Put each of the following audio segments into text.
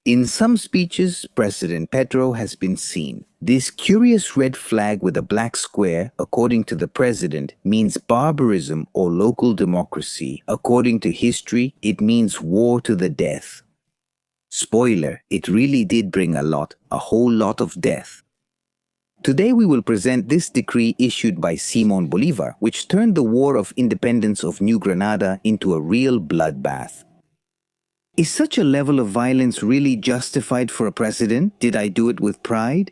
In some speeches, President Petro has been seen. This curious red flag with a black square, according to the president, means barbarism or local democracy. According to history, it means war to the death. Spoiler, it really did bring a whole lot of death. Today we will present this decree issued by Simón Bolívar, which turned the War of Independence of New Granada into a real bloodbath. Is such a level of violence really justified for a president? Did I do it with pride?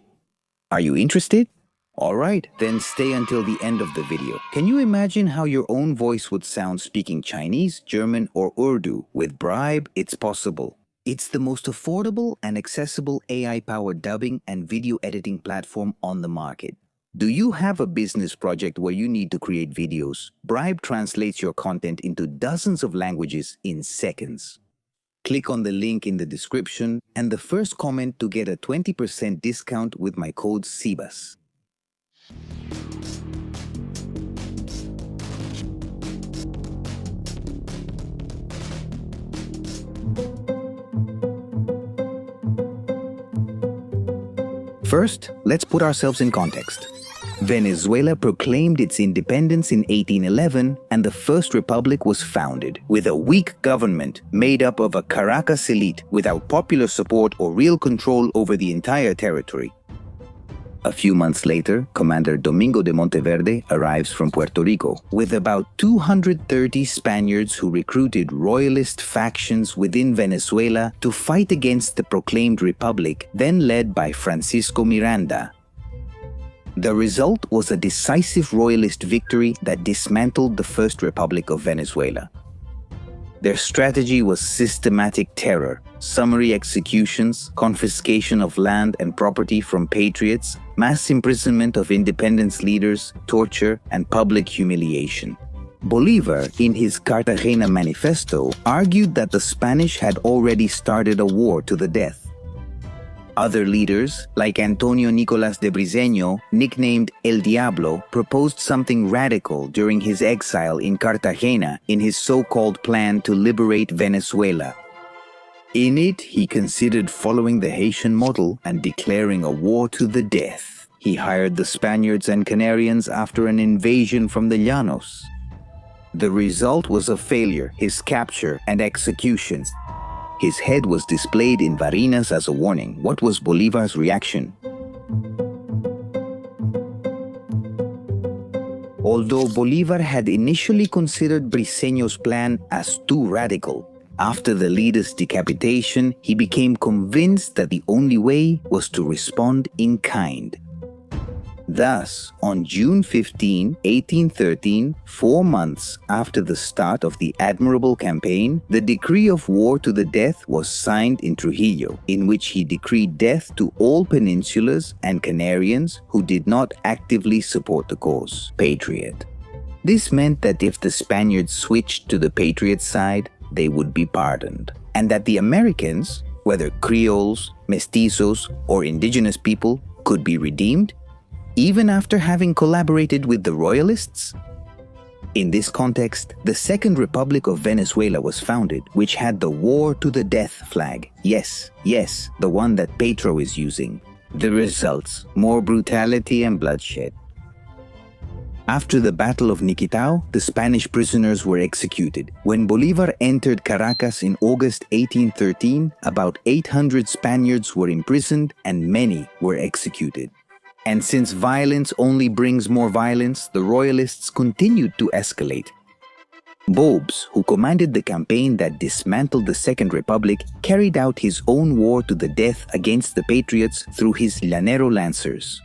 Are you interested? Alright, then stay until the end of the video. Can you imagine how your own voice would sound speaking Chinese, German, or Urdu? With Bribe, it's possible. It's the most affordable and accessible AI-powered dubbing and video editing platform on the market. Do you have a business project where you need to create videos? Bribe translates your content into dozens of languages in seconds. Click on the link in the description and the first comment to get a 20% discount with my code Sebas. First, let's put ourselves in context. Venezuela proclaimed its independence in 1811 and the First Republic was founded, with a weak government made up of a Caracas elite without popular support or real control over the entire territory. A few months later, Commander Domingo de Monteverde arrives from Puerto Rico with about 230 Spaniards who recruited royalist factions within Venezuela to fight against the proclaimed republic, then led by Francisco Miranda. The result was a decisive royalist victory that dismantled the First Republic of Venezuela. Their strategy was systematic terror, summary executions, confiscation of land and property from patriots, mass imprisonment of independence leaders, torture, and public humiliation. Bolívar, in his Cartagena Manifesto, argued that the Spanish had already started a war to the death. Other leaders, like Antonio Nicolás de Briceño, nicknamed El Diablo, proposed something radical during his exile in Cartagena in his so-called plan to liberate Venezuela. In it, he considered following the Haitian model and declaring a war to the death. He hired the Spaniards and Canarians after an invasion from the Llanos. The result was a failure, his capture and execution. His head was displayed in Varinas as a warning. What was Bolívar's reaction? Although Bolívar had initially considered Briceño's plan as too radical, after the leader's decapitation, he became convinced that the only way was to respond in kind. Thus, on June 15, 1813, 4 months after the start of the admirable campaign, the decree of war to the death was signed in Trujillo, in which he decreed death to all peninsulars and Canarians who did not actively support the cause. Patriot. This meant that if the Spaniards switched to the Patriot side, they would be pardoned, and that the Americans, whether Creoles, mestizos, or indigenous people, could be redeemed even after having collaborated with the royalists? In this context, the Second Republic of Venezuela was founded, which had the war to the death flag. Yes, the one that Petro is using. The results: more brutality and bloodshed. After the Battle of Niquitao, the Spanish prisoners were executed. When Bolívar entered Caracas in August 1813, about 800 Spaniards were imprisoned and many were executed. And since violence only brings more violence, the royalists continued to escalate. Bobes, who commanded the campaign that dismantled the Second Republic, carried out his own war to the death against the patriots through his Llanero Lancers.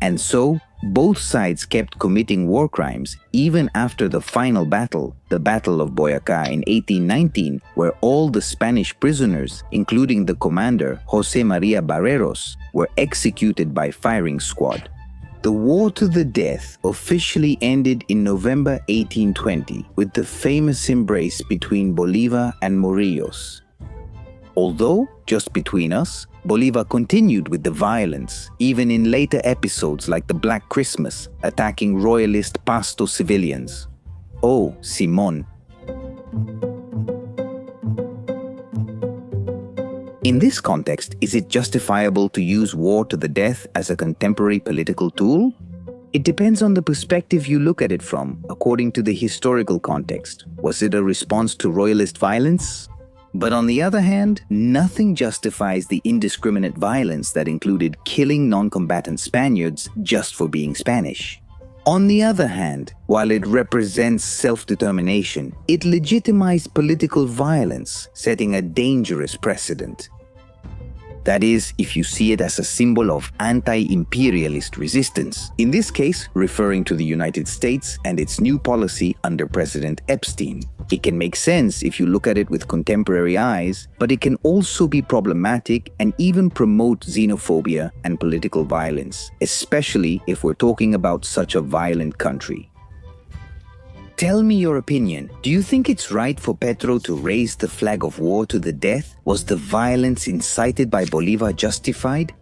And so, both sides kept committing war crimes even after the final battle, the Battle of Boyacá in 1819, where all the Spanish prisoners, including the commander José María Barreros, were executed by firing squad. The war to the death officially ended in November 1820 with the famous embrace between Bolívar and Morillos. Although, just between us, Bolívar continued with the violence, even in later episodes like the Black Christmas, attacking royalist Pasto civilians. Oh, Simón. In this context, is it justifiable to use war to the death as a contemporary political tool? It depends on the perspective you look at it from, according to the historical context. Was it a response to royalist violence? But on the other hand, nothing justifies the indiscriminate violence that included killing non-combatant Spaniards just for being Spanish. On the other hand, while it represents self-determination, it legitimized political violence, setting a dangerous precedent. That is, if you see it as a symbol of anti-imperialist resistance, in this case referring to the United States and its new policy under President Epstein. It can make sense if you look at it with contemporary eyes, but it can also be problematic and even promote xenophobia and political violence, especially if we're talking about such a violent country. Tell me your opinion. Do you think it's right for Petro to raise the flag of war to the death? Was the violence incited by Bolívar justified?